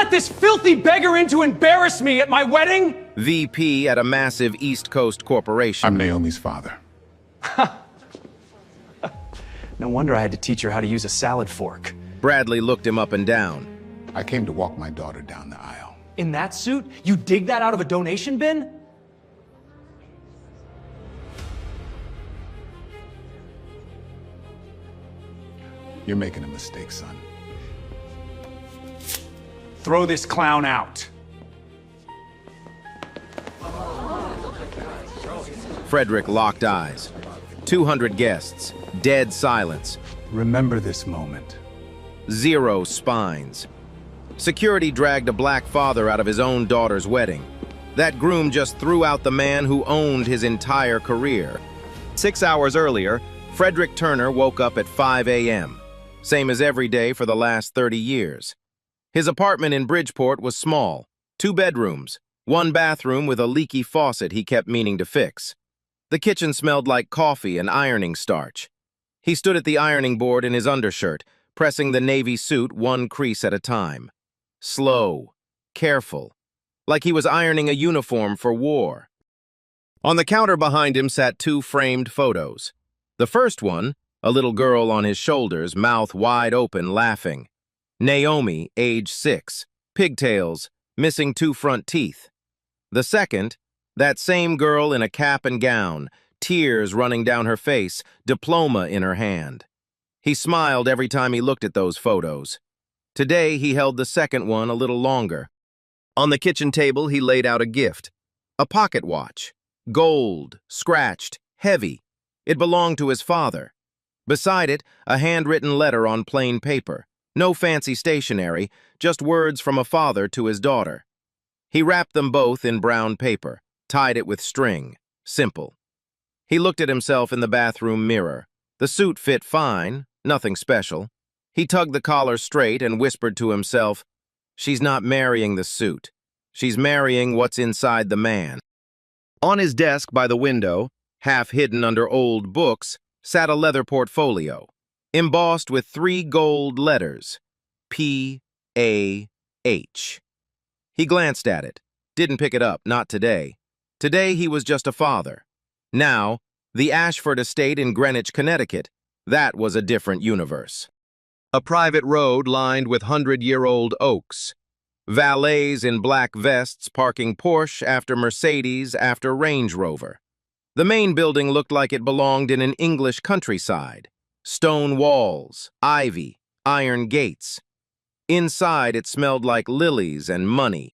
let this filthy beggar in to embarrass me at my wedding? VP at a massive East Coast corporation. I'm Naomi's father. No wonder I had to teach her how to use a salad fork. Bradley looked him up and down. I came to walk my daughter down the aisle. In that suit? You dig that out of a donation bin? You're making a mistake, son. Throw this clown out. Frederick locked eyes. 200 guests, dead silence, Remember this moment. 0 spines. Security dragged a black father out of his own daughter's wedding. That groom just threw out the man who owned his entire career. 6 hours earlier, Frederick Turner woke up at 5 a.m., same as every day for the last 30 years. His apartment in Bridgeport was small, 2 bedrooms, 1 bathroom with a leaky faucet he kept meaning to fix. The kitchen smelled like coffee and ironing starch. He stood at the ironing board in his undershirt, pressing the navy suit 1 crease at a time. Slow, careful, like he was ironing a uniform for war. On the counter behind him sat 2 framed photos. The first one, a little girl on his shoulders, mouth wide open, laughing. Naomi, age 6, pigtails, missing 2 front teeth. The second, that same girl in a cap and gown, tears running down her face, diploma in her hand. He smiled every time he looked at those photos. Today, he held the second one a little longer. On the kitchen table, he laid out a gift. A pocket watch. Gold, scratched, heavy. It belonged to his father. Beside it, a handwritten letter on plain paper. No fancy stationery, just words from a father to his daughter. He wrapped them both in brown paper, tied it with string. Simple. He looked at himself in the bathroom mirror. The suit fit fine, nothing special. He tugged the collar straight and whispered to himself, "She's not marrying the suit. She's marrying what's inside the man." On his desk by the window, half hidden under old books, sat a leather portfolio, embossed with 3 gold letters, P-A-H. He glanced at it, didn't pick it up, not today. Today he was just a father. Now, the Ashford estate in Greenwich, Connecticut, that was a different universe. A private road lined with 100-year-old oaks. Valets in black vests parking Porsche after Mercedes after Range Rover. The main building looked like it belonged in an English countryside. Stone walls, ivy, iron gates. Inside it smelled like lilies and money.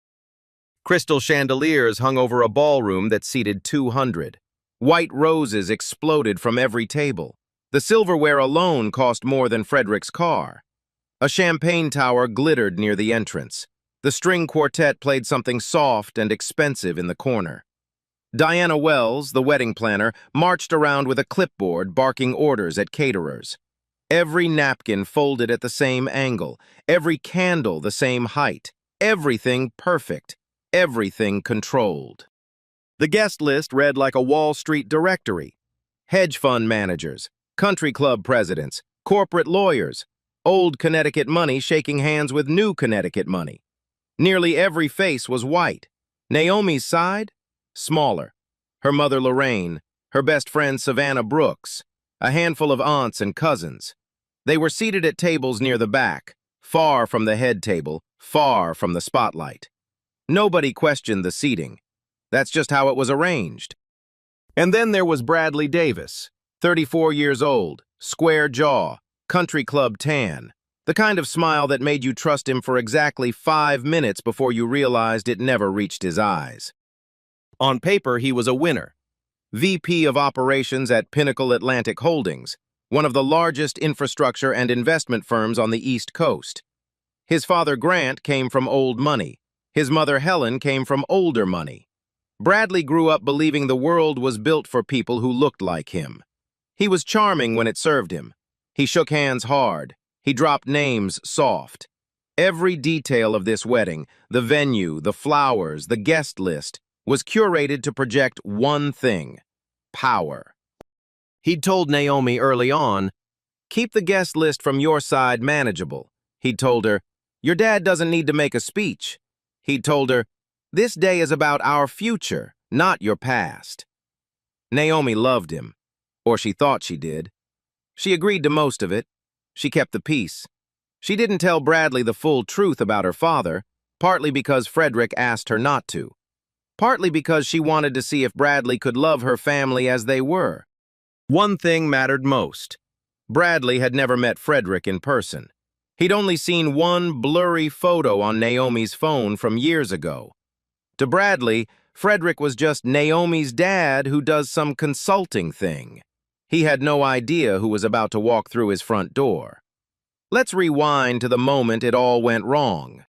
Crystal chandeliers hung over a ballroom that seated 200. White roses exploded from every table. The silverware alone cost more than Frederick's car. A champagne tower glittered near the entrance. The string quartet played something soft and expensive in the corner. Diana Wells, the wedding planner, marched around with a clipboard barking orders at caterers. Every napkin folded at the same angle, every candle the same height, everything perfect, everything controlled. The guest list read like a Wall Street directory. Hedge fund managers, country club presidents, corporate lawyers, old Connecticut money shaking hands with new Connecticut money. Nearly every face was white. Naomi's side? Smaller. Her mother Lorraine, her best friend Savannah Brooks, a handful of aunts and cousins. They were seated at tables near the back, far from the head table, far from the spotlight. Nobody questioned the seating. That's just how it was arranged. And then there was Bradley Davis, 34 years old, square jaw, country club tan, the kind of smile that made you trust him for exactly 5 minutes before you realized it never reached his eyes. On paper, he was a winner. VP of Operations at Pinnacle Atlantic Holdings, one of the largest infrastructure and investment firms on the East Coast. His father Grant came from old money. His mother Helen came from older money. Bradley grew up believing the world was built for people who looked like him. He was charming when it served him. He shook hands hard. He dropped names soft. Every detail of this wedding, the venue, the flowers, the guest list, was curated to project one thing: power. He'd told Naomi early on, "Keep the guest list from your side manageable." He'd told her, Your dad doesn't need to make a speech. He'd told her, "This day is about our future, not your past." Naomi loved him, or she thought she did. She agreed to most of it. She kept the peace. She didn't tell Bradley the full truth about her father, partly because Frederick asked her not to, partly because she wanted to see if Bradley could love her family as they were. One thing mattered most. Bradley had never met Frederick in person. He'd only seen one blurry photo on Naomi's phone from years ago. To Bradley, Frederick was just Naomi's dad who does some consulting thing. He had no idea who was about to walk through his front door. Let's rewind to the moment it all went wrong.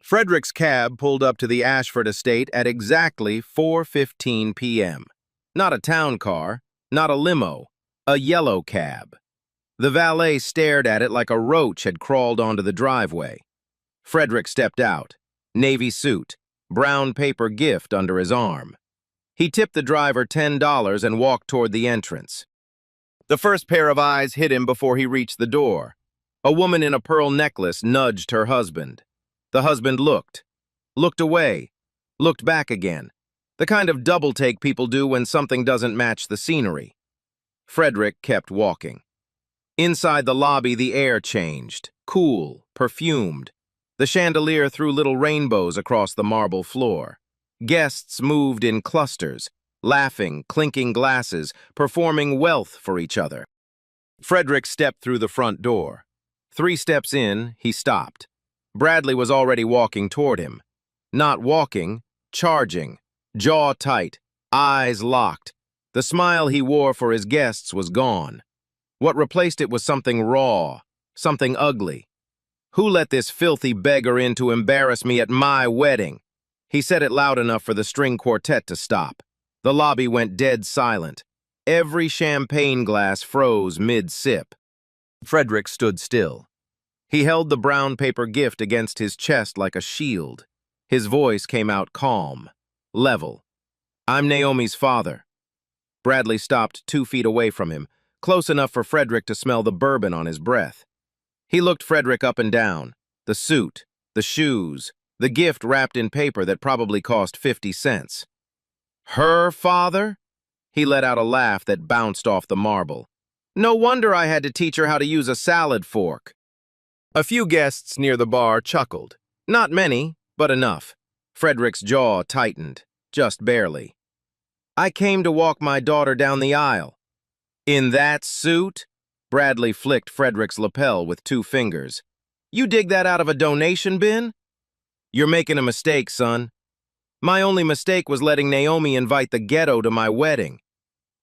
Frederick's cab pulled up to the Ashford estate at exactly 4:15 p.m. Not a town car, not a limo, a yellow cab. The valet stared at it like a roach had crawled onto the driveway. Frederick stepped out, navy suit, brown paper gift under his arm. He tipped the driver $10 and walked toward the entrance. The first pair of eyes hit him before he reached the door. A woman in a pearl necklace nudged her husband. The husband looked away, looked back again. The kind of double-take people do when something doesn't match the scenery. Frederick kept walking. Inside the lobby, the air changed, cool, perfumed. The chandelier threw little rainbows across the marble floor. Guests moved in clusters, laughing, clinking glasses, performing wealth for each other. Frederick stepped through the front door. 3 steps in, he stopped. Bradley was already walking toward him. Not walking, charging, jaw tight, eyes locked. The smile he wore for his guests was gone. What replaced it was something raw, something ugly. "Who let this filthy beggar in to embarrass me at my wedding?" He said it loud enough for the string quartet to stop. The lobby went dead silent. Every champagne glass froze mid-sip. Frederick stood still. He held the brown paper gift against his chest like a shield. His voice came out calm, level. "I'm Naomi's father." Bradley stopped 2 feet away from him, close enough for Frederick to smell the bourbon on his breath. He looked Frederick up and down, the suit, the shoes, the gift wrapped in paper that probably cost 50 cents. "Her father?" He let out a laugh that bounced off the marble. "No wonder I had to teach her how to use a salad fork." A few guests near the bar chuckled. Not many, but enough. Frederick's jaw tightened, just barely. "I came to walk my daughter down the aisle." "In that suit?" Bradley flicked Frederick's lapel with 2 fingers. "You dig that out of a donation bin?" "You're making a mistake, son. My only mistake was letting Naomi invite the ghetto to my wedding."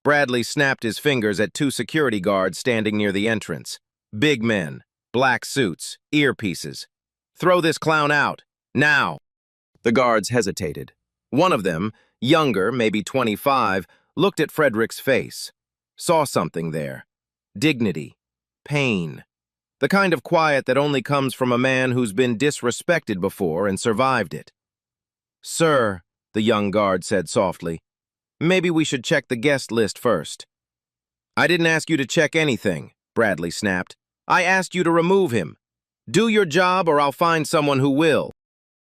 Bradley snapped his fingers at 2 security guards standing near the entrance. Big men, black suits, earpieces. "Throw this clown out, now." The guards hesitated. One of them, younger, maybe 25, looked at Frederick's face. Saw something there. Dignity. Pain. The kind of quiet that only comes from a man who's been disrespected before and survived it. "Sir," the young guard said softly, "maybe we should check the guest list first." "I didn't ask you to check anything," Bradley snapped. "I asked you to remove him. Do your job or I'll find someone who will."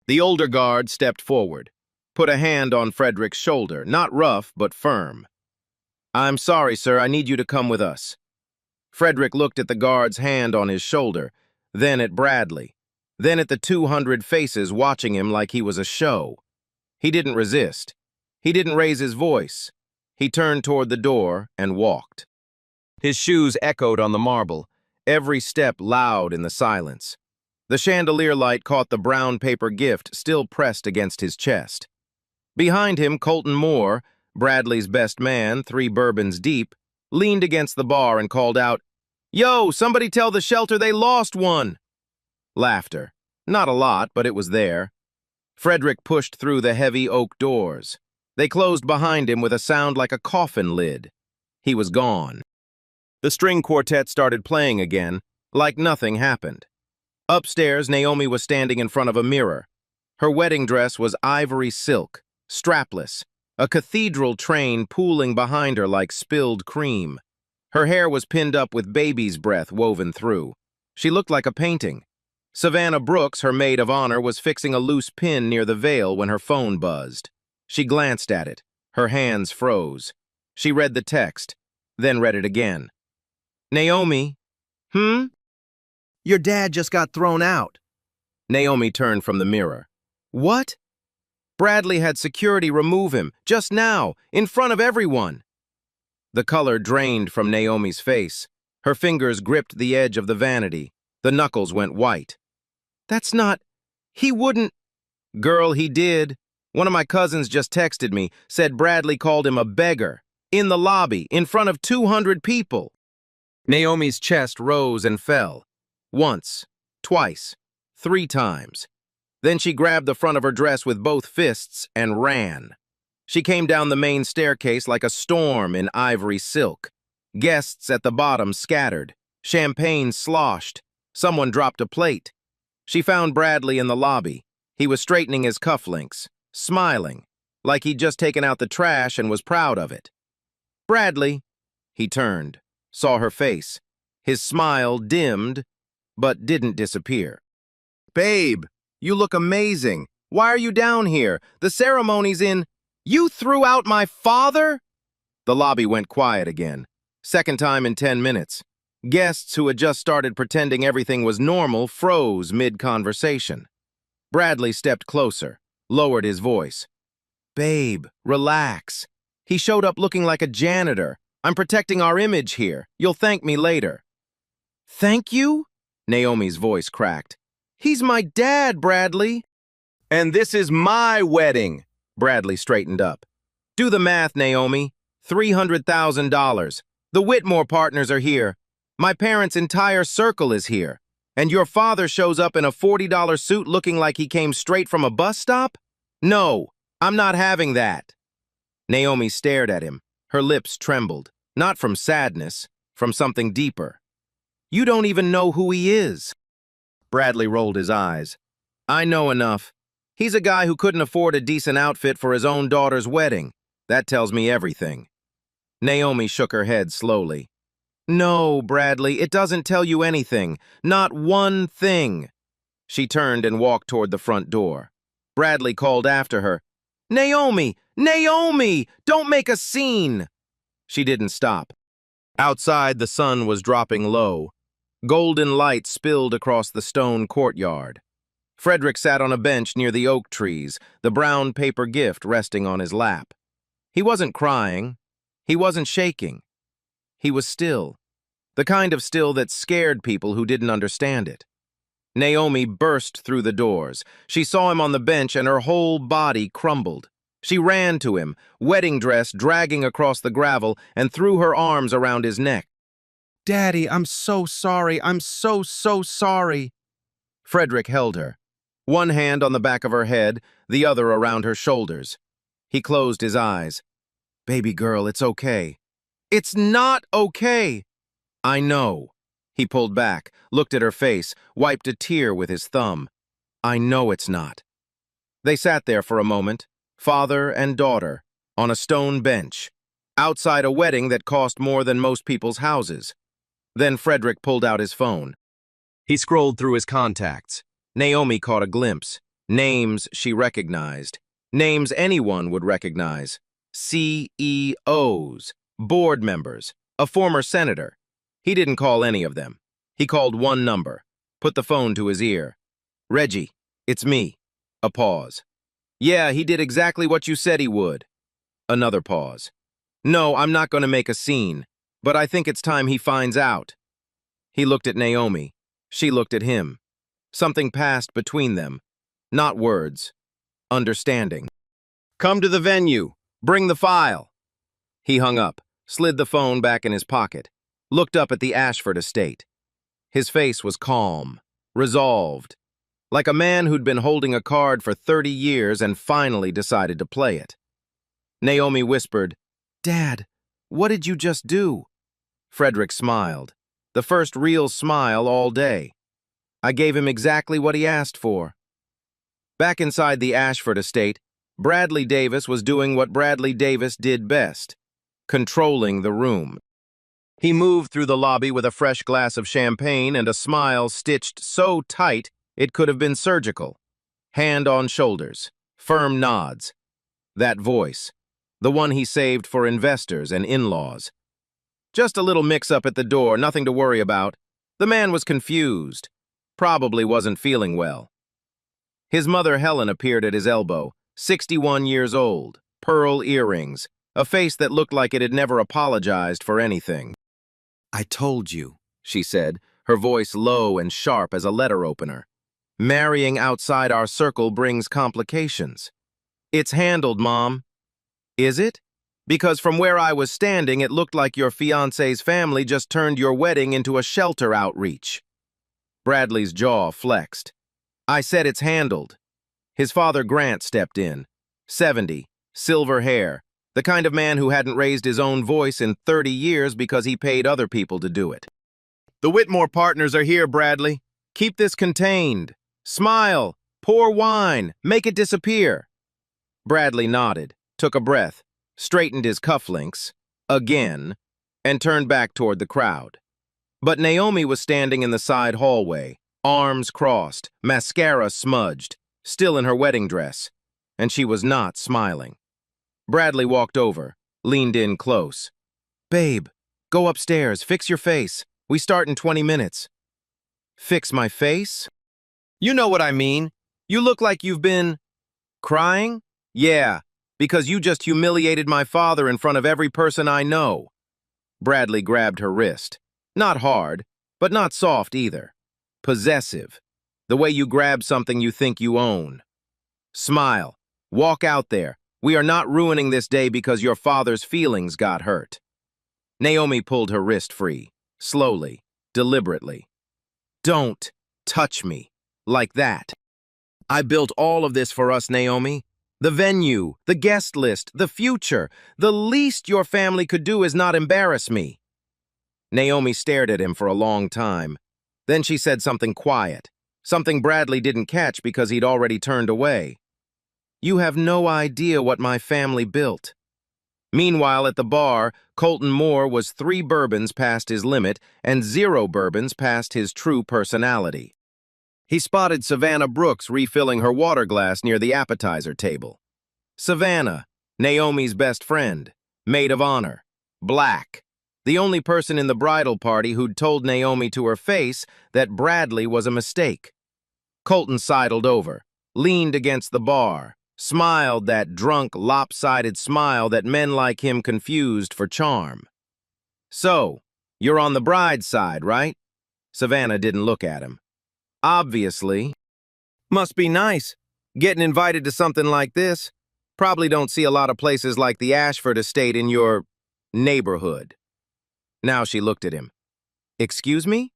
The older guard stepped forward, put a hand on Frederick's shoulder, not rough but firm. "I'm sorry, sir, I need you to come with us." Frederick looked at the guard's hand on his shoulder, then at Bradley, then at the 200 faces watching him like he was a show. He didn't resist. He didn't raise his voice. He turned toward the door and walked. His shoes echoed on the marble, every step loud in the silence. The chandelier light caught the brown paper gift still pressed against his chest. Behind him, Colton Moore, Bradley's best man, 3 bourbons deep, leaned against the bar and called out, "Yo, somebody tell the shelter they lost one!" Laughter. Not a lot, but it was there. Frederick pushed through the heavy oak doors. They closed behind him with a sound like a coffin lid. He was gone. The string quartet started playing again, like nothing happened. Upstairs, Naomi was standing in front of a mirror. Her wedding dress was ivory silk, strapless, a cathedral train pooling behind her like spilled cream. Her hair was pinned up with baby's breath woven through. She looked like a painting. Savannah Brooks, her maid of honor, was fixing a loose pin near the veil when her phone buzzed. She glanced at it. Her hands froze. She read the text, then read it again. Naomi? Your dad just got thrown out. Naomi turned from the mirror. What? Bradley had security remove him, just now, in front of everyone. The color drained from Naomi's face. Her fingers gripped the edge of the vanity. The knuckles went white. That's not... He wouldn't... Girl, he did. One of my cousins just texted me, said Bradley called him a beggar. In the lobby, in front of 200 people. Naomi's chest rose and fell. Once, twice, 3 times. Then she grabbed the front of her dress with both fists and ran. She came down the main staircase like a storm in ivory silk. Guests at the bottom scattered. Champagne sloshed. Someone dropped a plate. She found Bradley in the lobby. He was straightening his cufflinks, smiling, like he'd just taken out the trash and was proud of it. Bradley. He turned, saw her face. His smile dimmed, but didn't disappear. Babe, you look amazing. Why are you down here? The ceremony's in... You threw out my father? The lobby went quiet again. Second time in 10 minutes. Guests who had just started pretending everything was normal froze mid-conversation. Bradley stepped closer, lowered his voice. Babe, relax. He showed up looking like a janitor. I'm protecting our image here. You'll thank me later. Thank you? Naomi's voice cracked. He's my dad, Bradley. And this is my wedding. Bradley straightened up. Do the math, Naomi. $300,000. The Whitmore partners are here. My parents' entire circle is here. And your father shows up in a $40 suit looking like he came straight from a bus stop? No, I'm not having that. Naomi stared at him. Her lips trembled. Not from sadness, from something deeper. You don't even know who he is. Bradley rolled his eyes. I know enough. He's a guy who couldn't afford a decent outfit for his own daughter's wedding. That tells me everything. Naomi shook her head slowly. No, Bradley, it doesn't tell you anything. Not one thing. She turned and walked toward the front door. Bradley called after her. Naomi! Naomi! Don't make a scene! She didn't stop. Outside, the sun was dropping low. Golden light spilled across the stone courtyard. Frederick sat on a bench near the oak trees, the brown paper gift resting on his lap. He wasn't crying. He wasn't shaking. He was still. The kind of still that scared people who didn't understand it. Naomi burst through the doors. She saw him on the bench and her whole body crumbled. She ran to him, wedding dress dragging across the gravel, and threw her arms around his neck. Daddy, I'm so sorry. I'm so sorry. Frederick held her. One hand on the back of her head, the other around her shoulders. He closed his eyes. Baby girl, it's okay. It's not okay. I know. He pulled back, looked at her face, wiped a tear with his thumb. I know it's not. They sat there for a moment, father and daughter, on a stone bench, outside a wedding that cost more than most people's houses. Then Frederick pulled out his phone. He scrolled through his contacts. Naomi caught a glimpse. Names she recognized. Names anyone would recognize. CEOs, board members, a former senator. He didn't call any of them. He called one number, put the phone to his ear. Reggie, it's me. A pause. Yeah, he did exactly what you said he would. Another pause. No, I'm not going to make a scene, but I think it's time he finds out. He looked at Naomi. She looked at him. Something passed between them. Not words. Understanding. Come to the venue. Bring the file. He hung up, slid the phone back in his pocket, looked up at the Ashford estate. His face was calm, resolved, like a man who'd been holding a card for 30 years and finally decided to play it. Naomi whispered, Dad, what did you just do? Frederick smiled, the first real smile all day. I gave him exactly what he asked for. Back inside the Ashford estate, Bradley Davis was doing what Bradley Davis did best, controlling the room. He moved through the lobby with a fresh glass of champagne and a smile stitched so tight It could have been surgical. Hand on shoulders, firm nods. That voice, the one he saved for investors and in-laws. Just a little mix-up at the door, nothing to worry about. The man was confused. Probably wasn't feeling well. His mother Helen appeared at his elbow, 61 years old, pearl earrings, a face that looked like it had never apologized for anything. I told you, She said, her voice low and sharp as a letter opener. Marrying outside our circle brings complications. It's handled, Mom. Is it? Because from where I was standing, it looked like your fiancé's family just turned your wedding into a shelter outreach. Bradley's jaw flexed. I said it's handled. His father Grant stepped in. 70, silver hair, the kind of man who hadn't raised his own voice in 30 years because he paid other people to do it. The Whitmore partners are here, Bradley. Keep this contained. Smile, pour wine, make it disappear. Bradley nodded, took a breath, straightened his cufflinks, again, and turned back toward the crowd. But Naomi was standing in the side hallway, arms crossed, mascara smudged, still in her wedding dress, and she was not smiling. Bradley walked over, leaned in close. Babe, go upstairs, fix your face. We start in 20 minutes. Fix my face? You know what I mean. You look like you've been... Crying? Yeah, because you just humiliated my father in front of every person I know. Bradley grabbed her wrist. Not hard, but not soft either. Possessive. The way you grab something you think you own. Smile. Walk out there. We are not ruining this day because your father's feelings got hurt. Naomi pulled her wrist free, slowly, deliberately. Don't touch me like that. I built all of this for us, Naomi. The venue, the guest list, the future. The least your family could do is not embarrass me. Naomi stared at him for a long time. Then she said something quiet, something Bradley didn't catch because he'd already turned away. You have no idea what my family built. Meanwhile, at the bar, Colton Moore was 3 bourbons past his limit and 0 bourbons past his true personality. He spotted Savannah Brooks refilling her water glass near the appetizer table. Savannah, Naomi's best friend, maid of honor, black, the only person in the bridal party who'd told Naomi to her face that Bradley was a mistake. Colton sidled over, leaned against the bar, smiled that drunk, lopsided smile that men like him confused for charm. So, you're on the bride's side, right? Savannah didn't look at him. Obviously. Must be nice, getting invited to something like this. Probably don't see a lot of places like the Ashford estate in your neighborhood. Now she looked at him. Excuse me?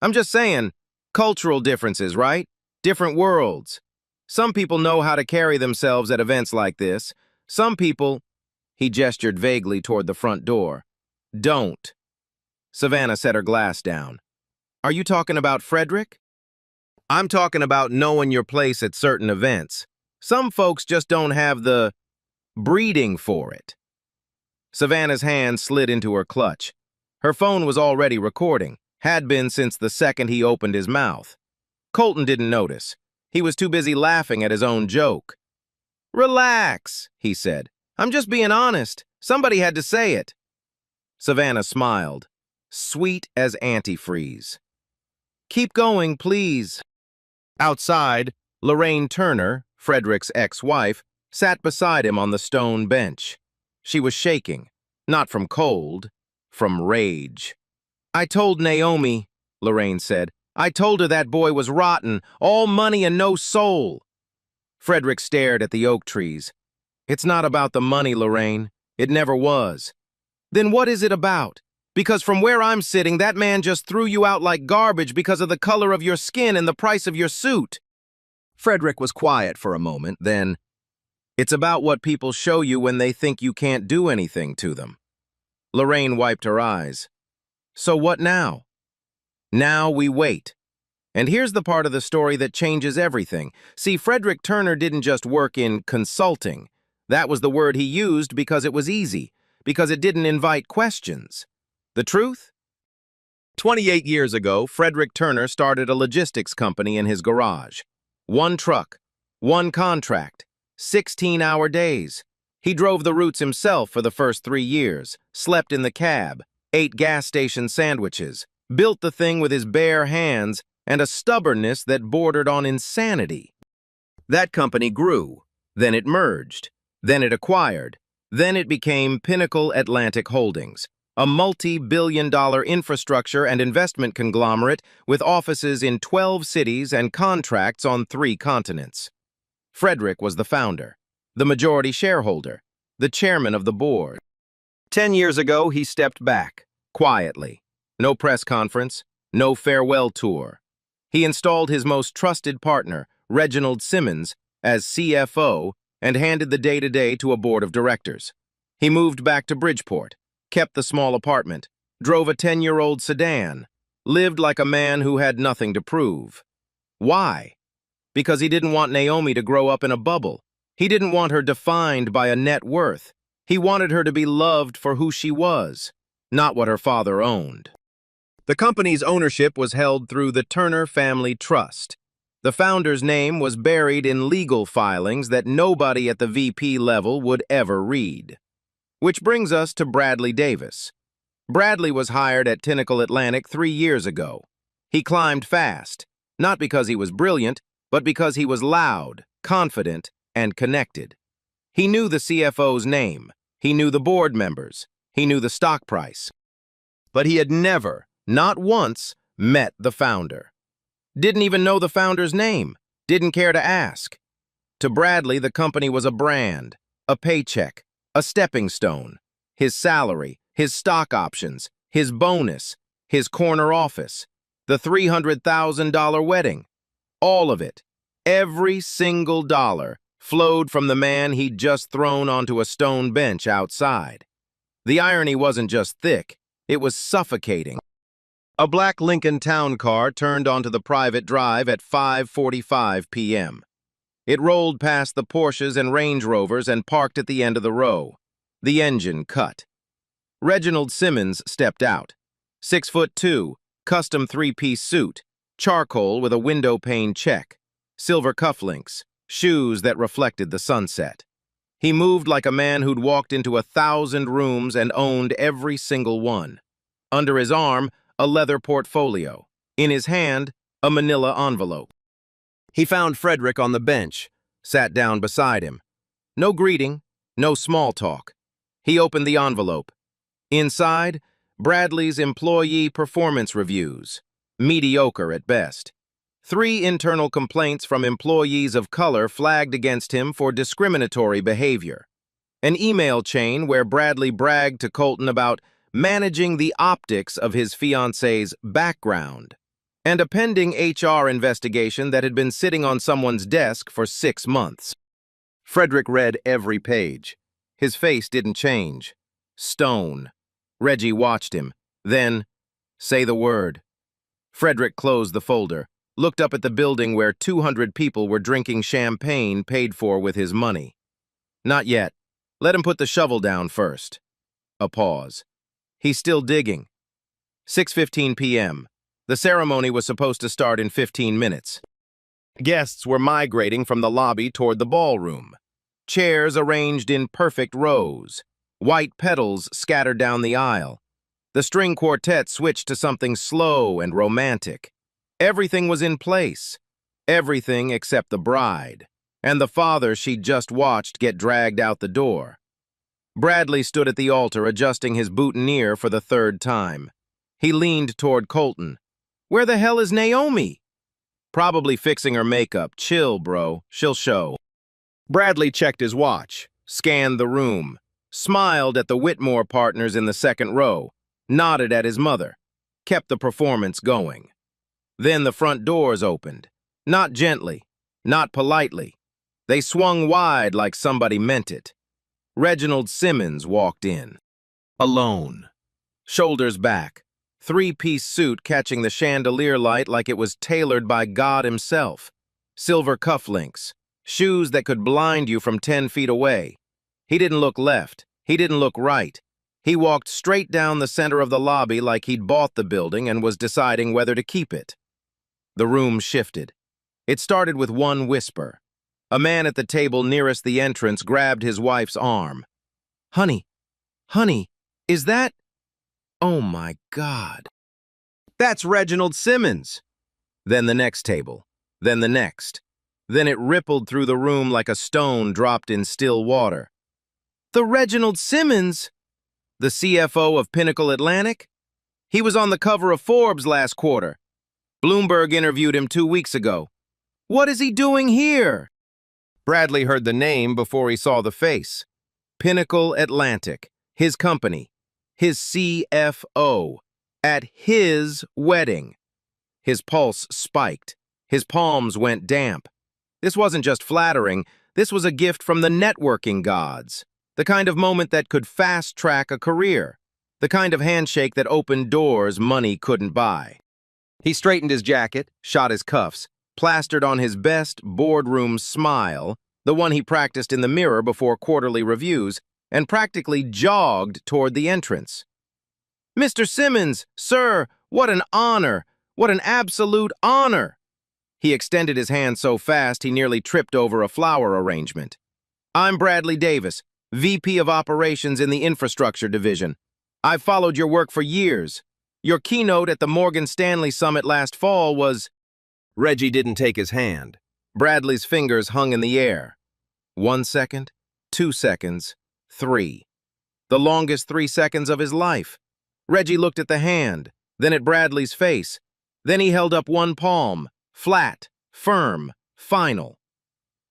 I'm just saying, cultural differences, right? Different worlds. Some people know how to carry themselves at events like this. Some people, he gestured vaguely toward the front door, don't. Savannah set her glass down. Are you talking about Frederick? I'm talking about knowing your place at certain events. Some folks just don't have the breeding for it. Savannah's hand slid into her clutch. Her phone was already recording, had been since the second he opened his mouth. Colton didn't notice. He was too busy laughing at his own joke. Relax, he said. I'm just being honest. Somebody had to say it. Savannah smiled, sweet as antifreeze. Keep going, please. Outside, Lorraine Turner, Frederick's ex-wife, sat beside him on the stone bench. She was shaking, not from cold, from rage. I told Naomi, Lorraine said. I told her that boy was rotten, all money and no soul. Frederick stared at the oak trees. It's not about the money, Lorraine. It never was. Then what is it about? Because from where I'm sitting, that man just threw you out like garbage because of the color of your skin and the price of your suit. Frederick was quiet for a moment, then, it's about what people show you when they think you can't do anything to them. Lorraine wiped her eyes. So what now? Now we wait. And here's the part of the story that changes everything. See, Frederick Turner didn't just work in consulting. That was the word he used because it was easy, because it didn't invite questions. The truth? 28 years ago, Frederick Turner started a logistics company in his garage. One truck, one contract, 16-hour days. He drove the routes himself for the first 3 years, slept in the cab, ate gas station sandwiches, built the thing with his bare hands, and a stubbornness that bordered on insanity. That company grew, then it merged, then it acquired, then it became Pinnacle Atlantic Holdings, a multi-billion-dollar infrastructure and investment conglomerate with offices in 12 cities and contracts on 3 continents. Frederick was the founder, the majority shareholder, the chairman of the board. 10 years ago, he stepped back, quietly. No press conference, no farewell tour. He installed his most trusted partner, Reginald Simmons, as CFO and handed the day-to-day to a board of directors. He moved back to Bridgeport, kept the small apartment, drove a 10-year-old sedan, lived like a man who had nothing to prove. Why? Because he didn't want Naomi to grow up in a bubble. He didn't want her defined by a net worth. He wanted her to be loved for who she was, not what her father owned. The company's ownership was held through the Turner Family Trust. The founder's name was buried in legal filings that nobody at the VP level would ever read. Which brings us to Bradley Davis. Bradley was hired at Pinnacle Atlantic 3 years ago. He climbed fast, not because he was brilliant, but because he was loud, confident, and connected. He knew the CFO's name, he knew the board members, he knew the stock price. But he had never, not once, met the founder. Didn't even know the founder's name, didn't care to ask. To Bradley, the company was a brand, a paycheck, a stepping stone. His salary, his stock options, his bonus, his corner office, the $300,000 wedding. All of it, every single dollar, flowed from the man he'd just thrown onto a stone bench outside. The irony wasn't just thick, it was suffocating. A black Lincoln Town car turned onto the private drive at 5:45 p.m. It rolled past the Porsches and Range Rovers and parked at the end of the row. The engine cut. Reginald Simmons stepped out. 6'2", custom 3-piece suit, charcoal with a window pane check, silver cufflinks, shoes that reflected the sunset. He moved like a man who'd walked into 1,000 rooms and owned every single one. Under his arm, a leather portfolio. In his hand, a manila envelope. He found Frederick on the bench, sat down beside him. No greeting, no small talk. He opened the envelope. Inside, Bradley's employee performance reviews, mediocre at best. 3 internal complaints from employees of color flagged against him for discriminatory behavior. An email chain where Bradley bragged to Colton about managing the optics of his fiancée's background, and a pending HR investigation that had been sitting on someone's desk for 6 months. Frederick read every page. His face didn't change. Stone. Reggie watched him. Then, say the word. Frederick closed the folder, looked up at the building where 200 people were drinking champagne paid for with his money. Not yet. Let him put the shovel down first. A pause. He's still digging. 6:15 p.m. The ceremony was supposed to start in 15 minutes. Guests were migrating from the lobby toward the ballroom. Chairs arranged in perfect rows. White petals scattered down the aisle. The string quartet switched to something slow and romantic. Everything was in place. Everything except the bride, and the father she'd just watched get dragged out the door. Bradley stood at the altar adjusting his boutonniere for the 3rd time. He leaned toward Colton. "Where the hell is Naomi?" "Probably fixing her makeup. Chill, bro. She'll show." Bradley checked his watch, scanned the room, smiled at the Whitmore partners in the 2nd row, nodded at his mother, kept the performance going. Then the front doors opened. Not gently, not politely. They swung wide like somebody meant it. Reginald Simmons walked in. Alone. Shoulders back. 3-piece suit catching the chandelier light like it was tailored by God himself. Silver cufflinks. Shoes that could blind you from 10 feet away. He didn't look left. He didn't look right. He walked straight down the center of the lobby like he'd bought the building and was deciding whether to keep it. The room shifted. It started with one whisper. A man at the table nearest the entrance grabbed his wife's arm. Honey, is that... Oh my God. That's Reginald Simmons. Then the next table, then the next. Then it rippled through the room like a stone dropped in still water. The Reginald Simmons? The CFO of Pinnacle Atlantic? He was on the cover of Forbes last quarter. Bloomberg interviewed him 2 weeks ago. What is he doing here? Bradley heard the name before he saw the face. Pinnacle Atlantic, his company, his CFO, at his wedding. His pulse spiked. His palms went damp. This wasn't just flattering, this was a gift from the networking gods. The kind of moment that could fast-track a career. The kind of handshake that opened doors money couldn't buy. He straightened his jacket, shot his cuffs, plastered on his best boardroom smile, the one he practiced in the mirror before quarterly reviews, and practically jogged toward the entrance. Mr. Simmons, sir, what an honor! What an absolute honor! He extended his hand so fast he nearly tripped over a flower arrangement. I'm Bradley Davis, VP of Operations in the Infrastructure Division. I've followed your work for years. Your keynote at the Morgan Stanley Summit last fall was... Reggie didn't take his hand. Bradley's fingers hung in the air. 1 second, 2 seconds, 3. The longest 3 seconds of his life. Reggie looked at the hand, then at Bradley's face. Then he held up one palm, flat, firm, final.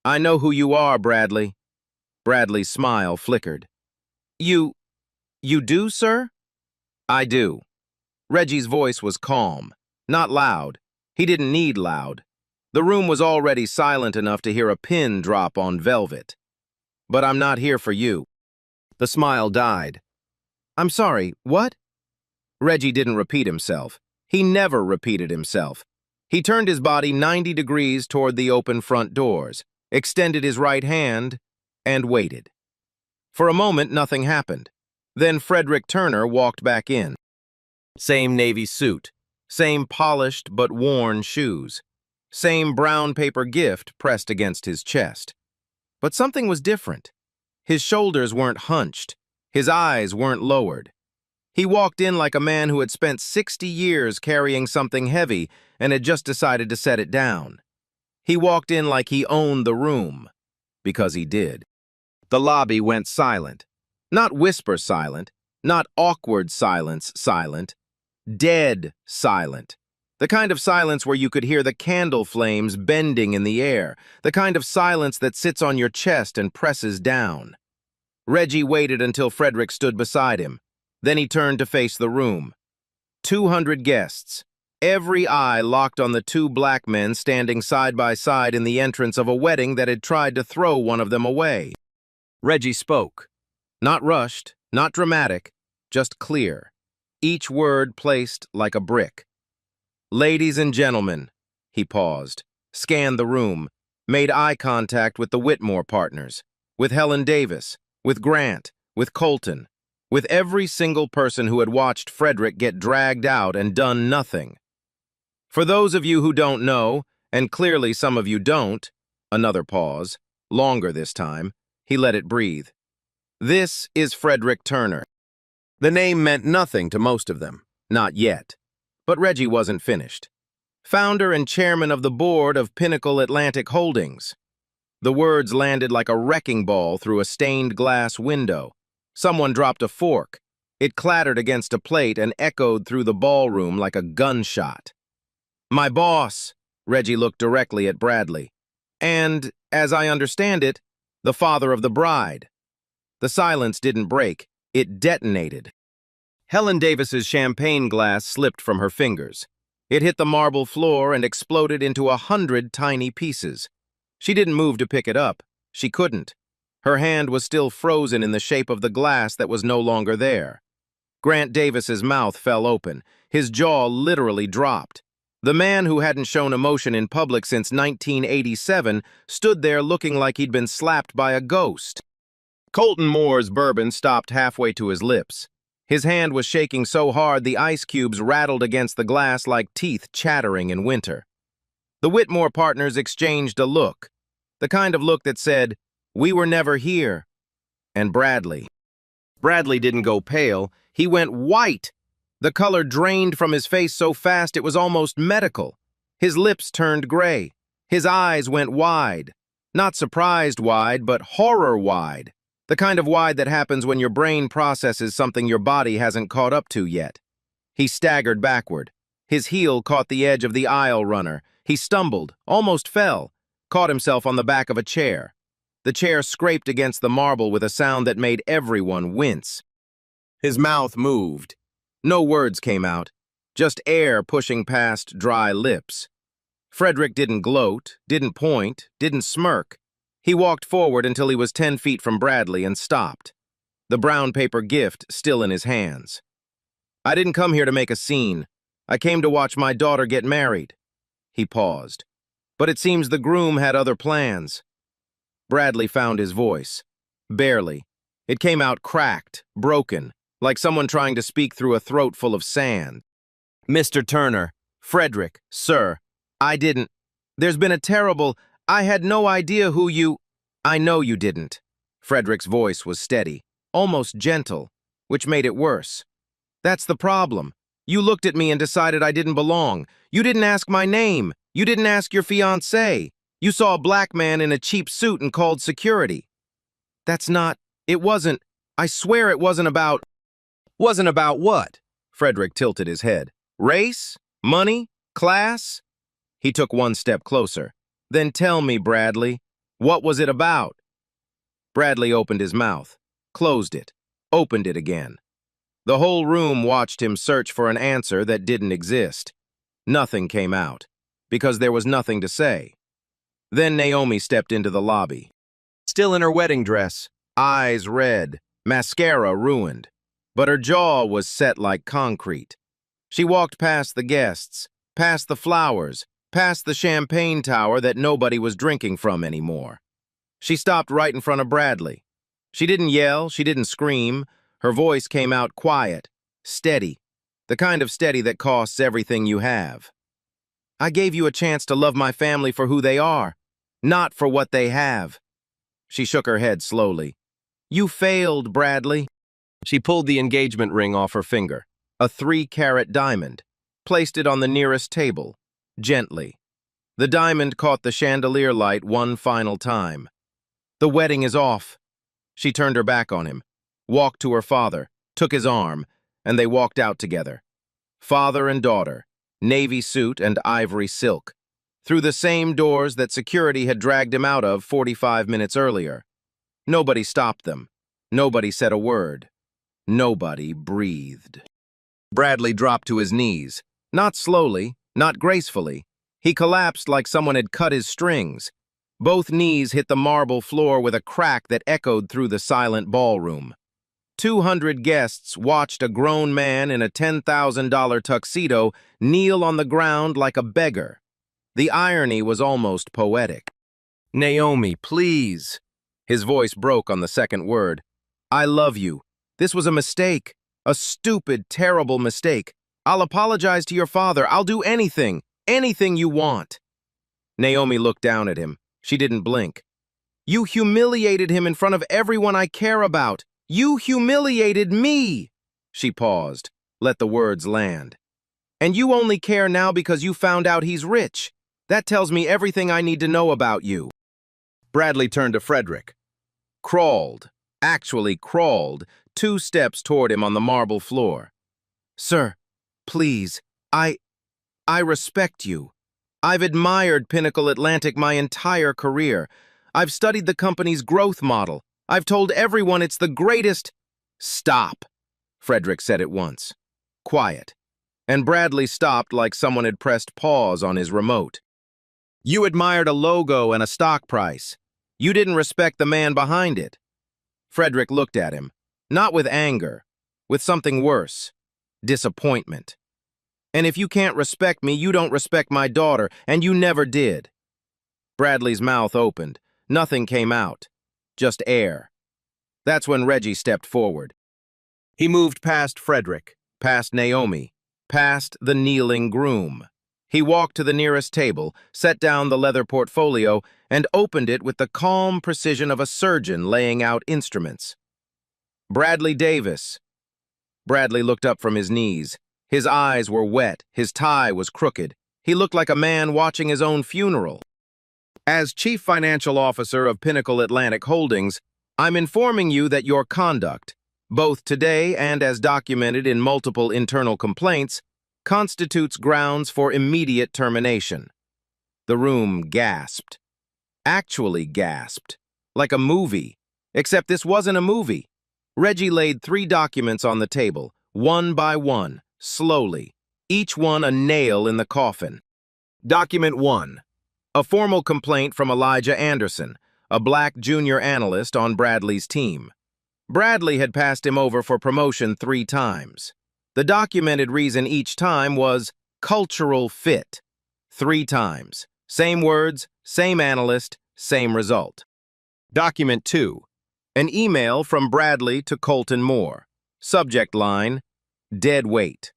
I know who you are, Bradley. Bradley's smile flickered. You do, sir? I do. Reggie's voice was calm, not loud. He didn't need loud. The room was already silent enough to hear a pin drop on velvet. But I'm not here for you. The smile died. I'm sorry, what? Reggie didn't repeat himself. He never repeated himself. He turned his body 90 degrees toward the open front doors, extended his right hand, and waited. For a moment, nothing happened. Then Frederick Turner walked back in. Same navy suit, same polished but worn shoes, same brown paper gift pressed against his chest. But something was different. His shoulders weren't hunched. His eyes weren't lowered. He walked in like a man who had spent 60 years carrying something heavy and had just decided to set it down. He walked in like he owned the room, because he did. The lobby went silent. Not whisper silent, not awkward silence silent, dead silent. The kind of silence where you could hear the candle flames bending in the air, the kind of silence that sits on your chest and presses down. Reggie waited until Frederick stood beside him. Then he turned to face the room. 200 guests, every eye locked on the 2 black men standing side by side in the entrance of a wedding that had tried to throw one of them away. Reggie spoke. Not rushed, not dramatic, just clear. Each word placed like a brick. Ladies and gentlemen, he paused, scanned the room, made eye contact with the Whitmore partners, with Helen Davis, with Grant, with Colton, with every single person who had watched Frederick get dragged out and done nothing. For those of you who don't know, and clearly some of you don't, another pause, longer this time, he let it breathe. This is Frederick Turner. The name meant nothing to most of them, not yet. But Reggie wasn't finished. Founder and chairman of the board of Pinnacle Atlantic Holdings. The words landed like a wrecking ball through a stained glass window. Someone dropped a fork. It clattered against a plate and echoed through the ballroom like a gunshot. My boss, Reggie looked directly at Bradley. And, as I understand it, the father of the bride. The silence didn't break. It detonated. Helen Davis's champagne glass slipped from her fingers. It hit the marble floor and exploded into 100 tiny pieces. She didn't move to pick it up. She couldn't. Her hand was still frozen in the shape of the glass that was no longer there. Grant Davis's mouth fell open. His jaw literally dropped. The man who hadn't shown emotion in public since 1987 stood there looking like he'd been slapped by a ghost. Colton Moore's bourbon stopped halfway to his lips. His hand was shaking so hard the ice cubes rattled against the glass like teeth chattering in winter. The Whitmore partners exchanged a look, the kind of look that said, "We were never here." And Bradley didn't go pale, he went white. The color drained from his face so fast it was almost medical. His lips turned gray. His eyes went wide. Not surprised wide, but horror wide. The kind of wide that happens when your brain processes something your body hasn't caught up to yet. He staggered backward. His heel caught the edge of the aisle runner. He stumbled, almost fell, caught himself on the back of a chair. The chair scraped against the marble with a sound that made everyone wince. His mouth moved. No words came out, just air pushing past dry lips. Frederick didn't gloat, didn't point, didn't smirk. He walked forward until he was 10 feet from Bradley and stopped, the brown paper gift still in his hands. "I didn't come here to make a scene. I came to watch my daughter get married." He paused. "But it seems the groom had other plans." Bradley found his voice. Barely. It came out cracked, broken, like someone trying to speak through a throat full of sand. "Mr. Turner, Frederick, sir, I didn't. There's been a terrible. I had no idea who you. I know you didn't." Frederick's voice was steady, almost gentle, which made it worse. "That's the problem. You looked at me and decided I didn't belong. You didn't ask my name. You didn't ask your fiancé. You saw a black man in a cheap suit and called security." "That's not. It wasn't. I swear it wasn't about." "Wasn't about what?" Frederick tilted his head. "Race? Money? Class?" He took one step closer. "Then tell me, Bradley, what was it about?" Bradley opened his mouth, closed it, opened it again. The whole room watched him search for an answer that didn't exist. Nothing came out, because there was nothing to say. Then Naomi stepped into the lobby. Still in her wedding dress, eyes red, mascara ruined, but her jaw was set like concrete. She walked past the guests, past the flowers, past the champagne tower that nobody was drinking from anymore. She stopped right in front of Bradley. She didn't yell, she didn't scream. Her voice came out quiet, steady, the kind of steady that costs everything you have. "I gave you a chance to love my family for who they are, not for what they have." She shook her head slowly. "You failed, Bradley." She pulled the engagement ring off her finger, a 3-carat diamond, placed it on the nearest table. Gently. The diamond caught the chandelier light one final time. "The wedding is off." She turned her back on him, walked to her father, took his arm, and they walked out together. Father and daughter, navy suit and ivory silk, through the same doors that security had dragged him out of 45 minutes earlier. Nobody stopped them. Nobody said a word. Nobody breathed. Bradley dropped to his knees, not slowly, not gracefully. He collapsed like someone had cut his strings. Both knees hit the marble floor with a crack that echoed through the silent ballroom. 200 guests watched a grown man in a $10,000 tuxedo kneel on the ground like a beggar. The irony was almost poetic. "Naomi, please." His voice broke on the second word. "I love you. This was a mistake. A stupid, terrible mistake. I'll apologize to your father. I'll do anything. Anything you want." Naomi looked down at him. She didn't blink. "You humiliated him in front of everyone I care about. You humiliated me." She paused, let the words land. "And you only care now because you found out he's rich. That tells me everything I need to know about you." Bradley turned to Frederick. Actually crawled, 2 steps toward him on the marble floor. "Sir, please, I respect you. I've admired Pinnacle Atlantic my entire career. I've studied the company's growth model. I've told everyone it's the greatest—" "Stop," Frederick said at once. Quiet. And Bradley stopped like someone had pressed pause on his remote. "You admired a logo and a stock price. You didn't respect the man behind it." Frederick looked at him, not with anger, with something worse, disappointment. "And if you can't respect me, you don't respect my daughter, and you never did." Bradley's mouth opened. Nothing came out, just air. That's when Reggie stepped forward. He moved past Frederick, past Naomi, past the kneeling groom. He walked to the nearest table, set down the leather portfolio, and opened it with the calm precision of a surgeon laying out instruments. Bradley Davis. Bradley looked up from his knees. His eyes were wet, his tie was crooked. He looked like a man watching his own funeral. As Chief Financial Officer of Pinnacle Atlantic Holdings, I'm informing you that your conduct, both today and as documented in multiple internal complaints, constitutes grounds for immediate termination. The room gasped. Actually gasped. Like a movie. Except this wasn't a movie. Reggie laid 3 documents on the table, one by one, slowly, each one a nail in the coffin. Document 1. A formal complaint from Elijah Anderson, a black junior analyst on Bradley's team. Bradley had passed him over for promotion 3 times. The documented reason each time was cultural fit. 3 times. Same words, same analyst, same result. Document 2. An email from Bradley to Colton Moore. Subject line, dead weight.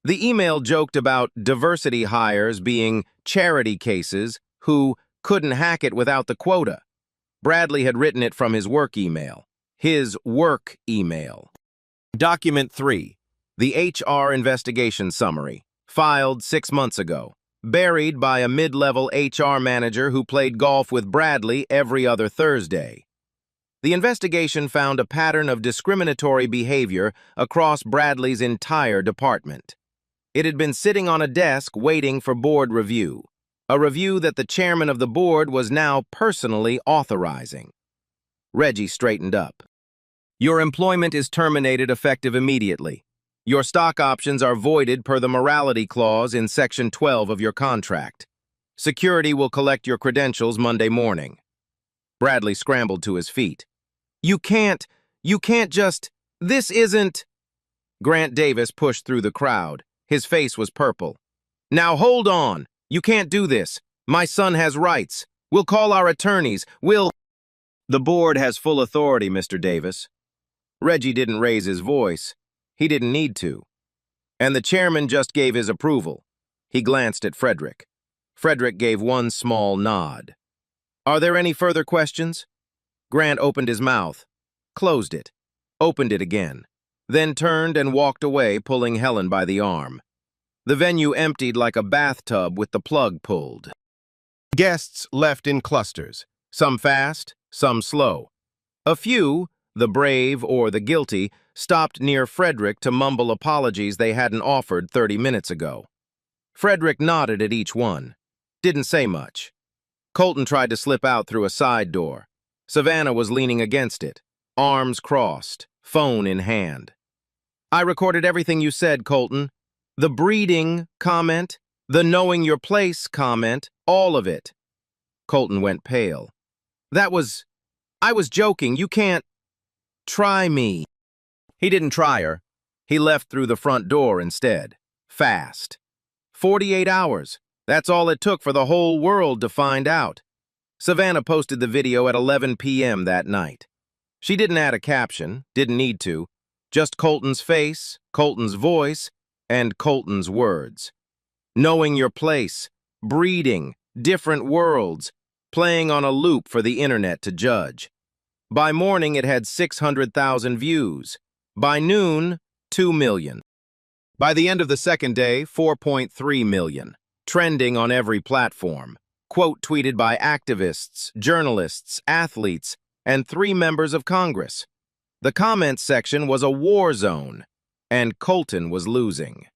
The email joked about diversity hires being charity cases who couldn't hack it without the quota. Bradley had written it from his work email. His work email. Document 3. The HR investigation summary, filed 6 months ago, buried by a mid-level HR manager who played golf with Bradley every other Thursday. The investigation found a pattern of discriminatory behavior across Bradley's entire department. It had been sitting on a desk waiting for board review, a review that the chairman of the board was now personally authorizing. Reggie straightened up. Your employment is terminated effective immediately. Your stock options are voided per the morality clause in Section 12 of your contract. Security will collect your credentials Monday morning. Bradley scrambled to his feet. You can't just, this isn't... Grant Davis pushed through the crowd. His face was purple. Now hold on. You can't do this. My son has rights. We'll call our attorneys. The board has full authority, Mr. Davis. Reggie didn't raise his voice. He didn't need to. And the chairman just gave his approval. He glanced at Frederick. Frederick gave one small nod. Are there any further questions? Grant opened his mouth, closed it, opened it again, then turned and walked away, pulling Helen by the arm. The venue emptied like a bathtub with the plug pulled. Guests left in clusters, some fast, some slow. A few, the brave or the guilty, stopped near Frederick to mumble apologies they hadn't offered 30 minutes ago. Frederick nodded at each one, didn't say much. Colton tried to slip out through a side door. Savannah was leaning against it, arms crossed, phone in hand. I recorded everything you said, Colton. The breeding comment, the knowing your place comment, all of it. Colton went pale. I was joking, you can't... Try me. He didn't try her. He left through the front door instead. Fast. 48 hours. That's all it took for the whole world to find out. Savannah posted the video at 11 p.m. that night. She didn't add a caption, didn't need to. Just Colton's face, Colton's voice, and Colton's words. Knowing your place, breeding, different worlds, playing on a loop for the internet to judge. By morning, it had 600,000 views. By noon, 2 million. By the end of the second day, 4.3 million. Trending on every platform. Quote tweeted by activists, journalists, athletes, and 3 members of Congress. The comments section was a war zone, and Colton was losing.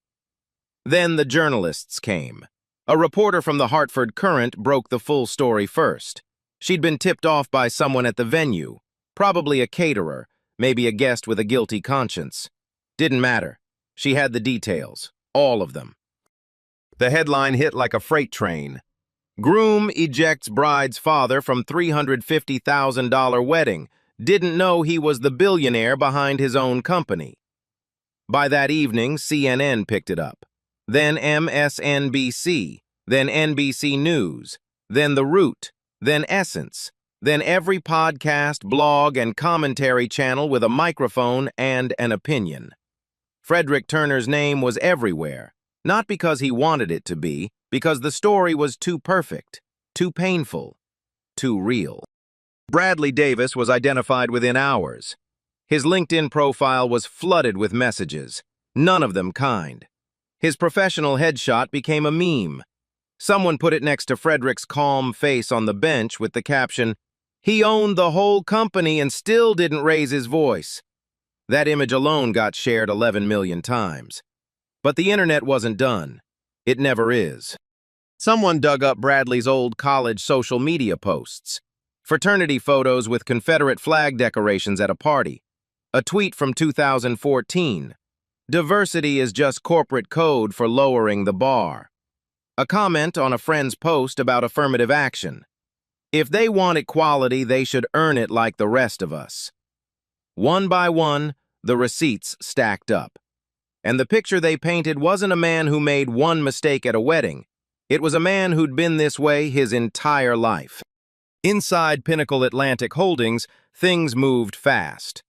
Then the journalists came. A reporter from the Hartford Courant broke the full story first. She'd been tipped off by someone at the venue, probably a caterer, maybe a guest with a guilty conscience. Didn't matter. She had the details, all of them. The headline hit like a freight train. Groom ejects bride's father from $350,000 wedding. Didn't know he was the billionaire behind his own company. By that evening, CNN picked it up. Then MSNBC, then NBC News, then The Root, then Essence, then every podcast, blog, and commentary channel with a microphone and an opinion. Frederick Turner's name was everywhere, not because he wanted it to be, because the story was too perfect, too painful, too real. Bradley Davis was identified within hours. His LinkedIn profile was flooded with messages, none of them kind. His professional headshot became a meme. Someone put it next to Frederick's calm face on the bench with the caption, "He owned the whole company and still didn't raise his voice." That image alone got shared 11 million times. But the internet wasn't done. It never is. Someone dug up Bradley's old college social media posts. Fraternity photos with Confederate flag decorations at a party. A tweet from 2014. "Diversity is just corporate code for lowering the bar." A comment on a friend's post about affirmative action. "If they want equality, they should earn it like the rest of us." One by one, the receipts stacked up. And the picture they painted wasn't a man who made one mistake at a wedding. It was a man who'd been this way his entire life. Inside Pinnacle Atlantic Holdings, things moved fast.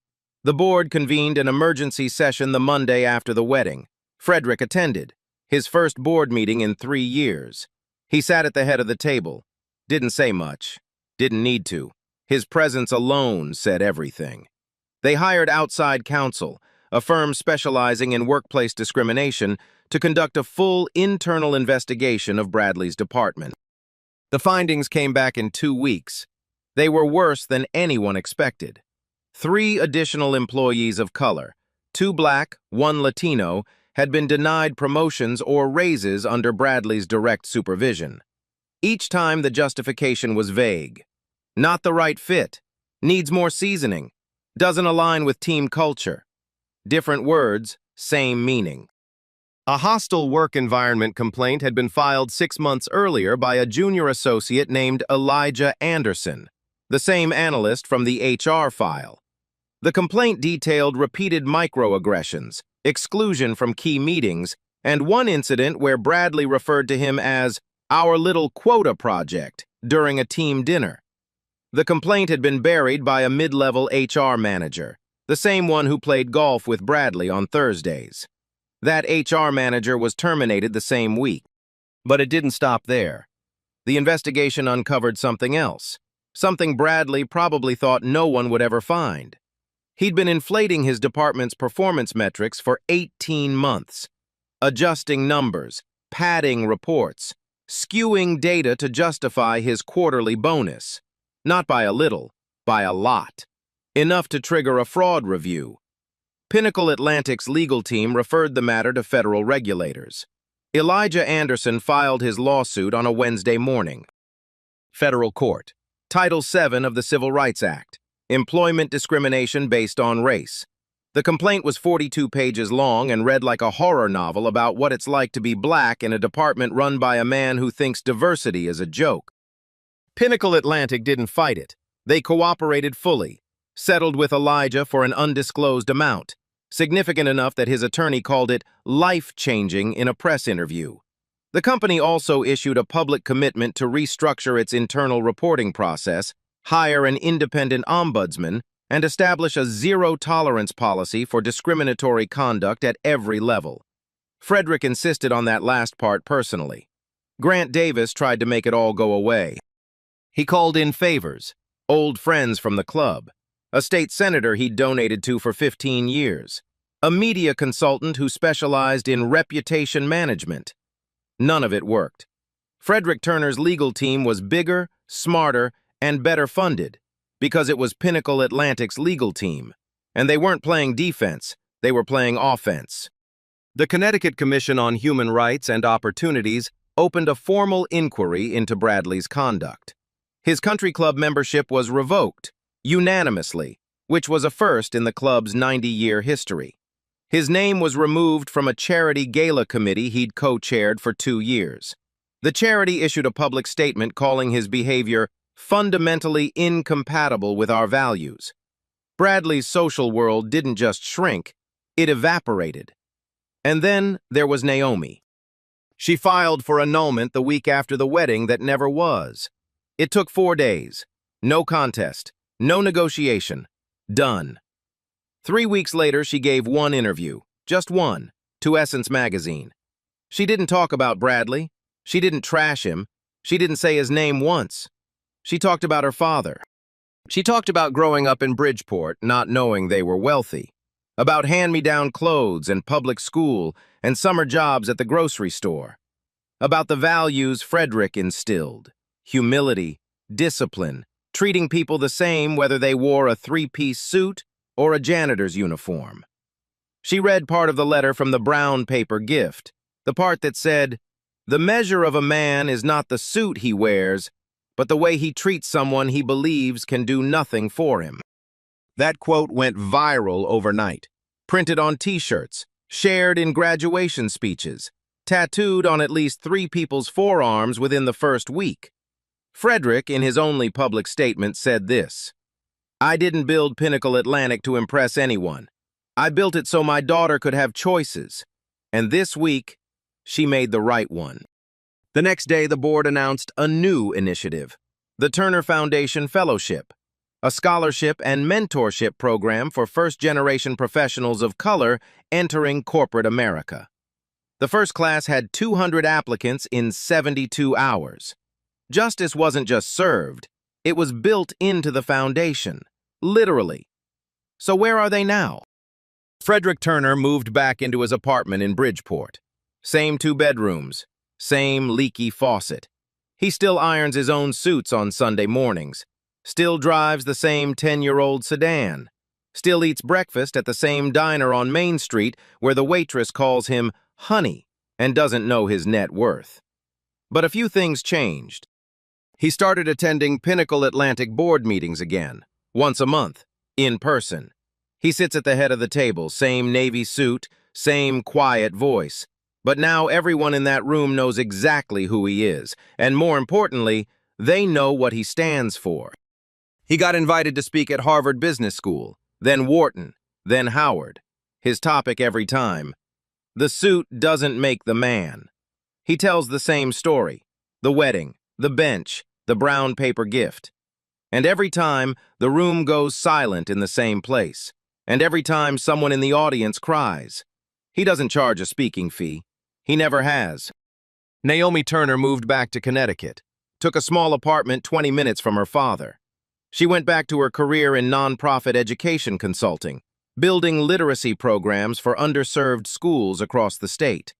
The board convened an emergency session the Monday after the wedding. Frederick attended, his first board meeting in 3 years. He sat at the head of the table. Didn't say much. Didn't need to. His presence alone said everything. They hired outside counsel, a firm specializing in workplace discrimination, to conduct a full internal investigation of Bradley's department. The findings came back in 2 weeks. They were worse than anyone expected. 3 additional employees of color, 2 black, 1 Latino, had been denied promotions or raises under Bradley's direct supervision. Each time the justification was vague. Not the right fit, needs more seasoning, doesn't align with team culture. Different words, same meaning. A hostile work environment complaint had been filed 6 months earlier by a junior associate named Elijah Anderson, the same analyst from the HR file. The complaint detailed repeated microaggressions, exclusion from key meetings, and one incident where Bradley referred to him as "our little quota project" during a team dinner. The complaint had been buried by a mid-level HR manager, the same one who played golf with Bradley on Thursdays. That HR manager was terminated the same week. But it didn't stop there. The investigation uncovered something else, something Bradley probably thought no one would ever find. He'd been inflating his department's performance metrics for 18 months, adjusting numbers, padding reports, skewing data to justify his quarterly bonus. Not by a little, by a lot. Enough to trigger a fraud review. Pinnacle Atlantic's legal team referred the matter to federal regulators. Elijah Anderson filed his lawsuit on a Wednesday morning. Federal Court. Title VII of the Civil Rights Act. Employment discrimination based on race. The complaint was 42 pages long and read like a horror novel about what it's like to be black in a department run by a man who thinks diversity is a joke. Pinnacle Atlantic didn't fight it. They cooperated fully, settled with Elijah for an undisclosed amount, significant enough that his attorney called it life-changing in a press interview. The company also issued a public commitment to restructure its internal reporting process, hire an independent ombudsman, and establish a zero-tolerance policy for discriminatory conduct at every level. Frederick insisted on that last part personally. Grant Davis tried to make it all go away. He called in favors, old friends from the club, a state senator he'd donated to for 15 years, a media consultant who specialized in reputation management. None of it worked. Frederick Turner's legal team was bigger, smarter, and better funded because it was Pinnacle Atlantic's legal team, and they weren't playing defense, they were playing offense. The Connecticut Commission on Human Rights and Opportunities opened a formal inquiry into Bradley's conduct. His country club membership was revoked, unanimously, which was a first in the club's 90-year history. His name was removed from a charity gala committee he'd co-chaired for 2 years. The charity issued a public statement calling his behavior fundamentally incompatible with our values. Bradley's social world didn't just shrink, it evaporated. And then there was Naomi. She filed for annulment the week after the wedding that never was. It took 4 days. No contest. No negotiation. Done. 3 weeks later, she gave one interview, just one, to Essence magazine. She didn't talk about Bradley. She didn't trash him. She didn't say his name once. She talked about her father. She talked about growing up in Bridgeport, not knowing they were wealthy. About hand-me-down clothes and public school and summer jobs at the grocery store. About the values Frederick instilled. Humility, discipline, treating people the same whether they wore a three-piece suit or a janitor's uniform. She read part of the letter from the brown paper gift, the part that said, "The measure of a man is not the suit he wears, but the way he treats someone he believes can do nothing for him." That quote went viral overnight, printed on T-shirts, shared in graduation speeches, tattooed on at least 3 people's forearms within the first week. Frederick, in his only public statement, said this, "I didn't build Pinnacle Atlantic to impress anyone. I built it so my daughter could have choices. And this week, she made the right one." The next day, the board announced a new initiative, the Turner Foundation Fellowship, a scholarship and mentorship program for first-generation professionals of color entering corporate America. The first class had 200 applicants in 72 hours. Justice wasn't just served, it was built into the foundation, literally. So where are they now? Frederick Turner moved back into his apartment in Bridgeport. Same 2 bedrooms, same leaky faucet. He still irons his own suits on Sunday mornings, still drives the same 10-year-old sedan, still eats breakfast at the same diner on Main Street where the waitress calls him honey and doesn't know his net worth. But a few things changed. He started attending Pinnacle Atlantic board meetings again, once a month, in person. He sits at the head of the table, same navy suit, same quiet voice. But now everyone in that room knows exactly who he is, and more importantly, they know what he stands for. He got invited to speak at Harvard Business School, then Wharton, then Howard. His topic every time, "The suit doesn't make the man." He tells the same story, the wedding, the bench, the brown paper gift. And every time, the room goes silent in the same place. And every time someone in the audience cries. He doesn't charge a speaking fee. He never has. Naomi Turner moved back to Connecticut, took a small apartment 20 minutes from her father. She went back to her career in nonprofit education consulting, building literacy programs for underserved schools across the state.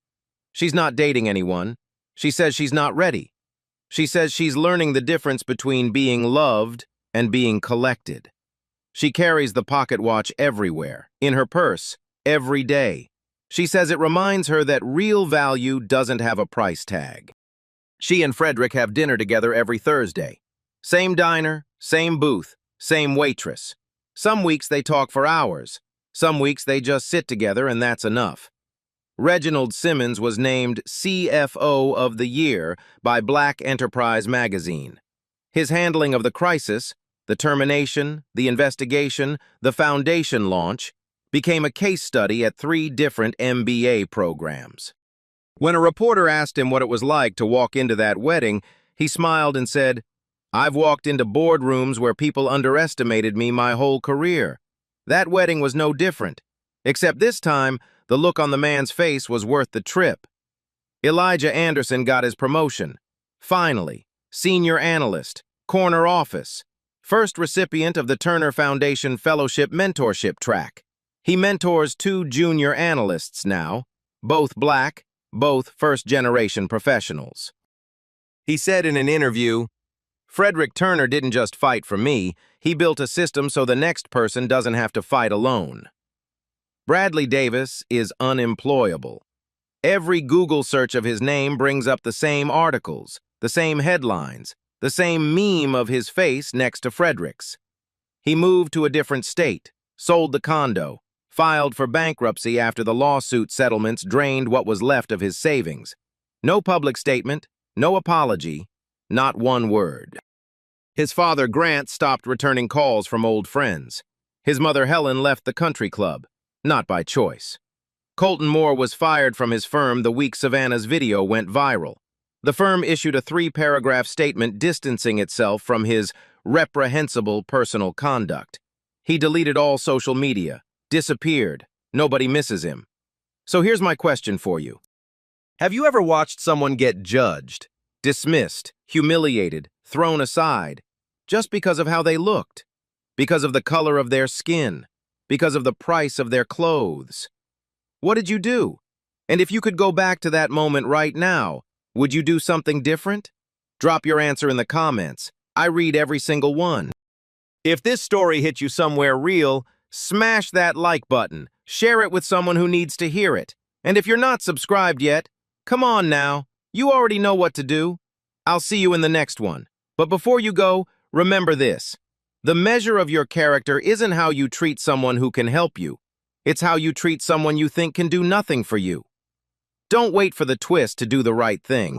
She's not dating anyone. She says she's not ready. She says she's learning the difference between being loved and being collected. She carries the pocket watch everywhere, in her purse, every day. She says it reminds her that real value doesn't have a price tag. She and Frederick have dinner together every Thursday. Same diner, same booth, same waitress. Some weeks they talk for hours. Some weeks they just sit together and that's enough. Reginald Simmons was named CFO of the Year by Black Enterprise magazine. His handling of the crisis, the termination, the investigation, the foundation launch, became a case study at 3 different MBA programs. When a reporter asked him what it was like to walk into that wedding, he smiled and said, "I've walked into boardrooms where people underestimated me my whole career. That wedding was no different, except this time, the look on the man's face was worth the trip." Elijah Anderson got his promotion. Finally, senior analyst, corner office, first recipient of the Turner Foundation Fellowship Mentorship Track. He mentors 2 junior analysts now, both black, both first-generation professionals. He said in an interview, "Frederick Turner didn't just fight for me, he built a system so the next person doesn't have to fight alone." Bradley Davis is unemployable. Every Google search of his name brings up the same articles, the same headlines, the same meme of his face next to Frederick's. He moved to a different state, sold the condo, filed for bankruptcy after the lawsuit settlements drained what was left of his savings. No public statement, no apology, not one word. His father, Grant, stopped returning calls from old friends. His mother, Helen, left the country club, not by choice. Colton Moore was fired from his firm the week Savannah's video went viral. The firm issued a 3-paragraph statement distancing itself from his reprehensible personal conduct. He deleted all social media, disappeared, nobody misses him. So here's my question for you. Have you ever watched someone get judged, dismissed, humiliated, thrown aside, just because of how they looked, because of the color of their skin, because of the price of their clothes? What did you do? And if you could go back to that moment right now, would you do something different? Drop your answer in the comments. I read every single one. If this story hit you somewhere real, smash that like button. Share it with someone who needs to hear it. And if you're not subscribed yet, come on now. You already know what to do. I'll see you in the next one. But before you go, remember this. The measure of your character isn't how you treat someone who can help you. It's how you treat someone you think can do nothing for you. Don't wait for the twist to do the right thing.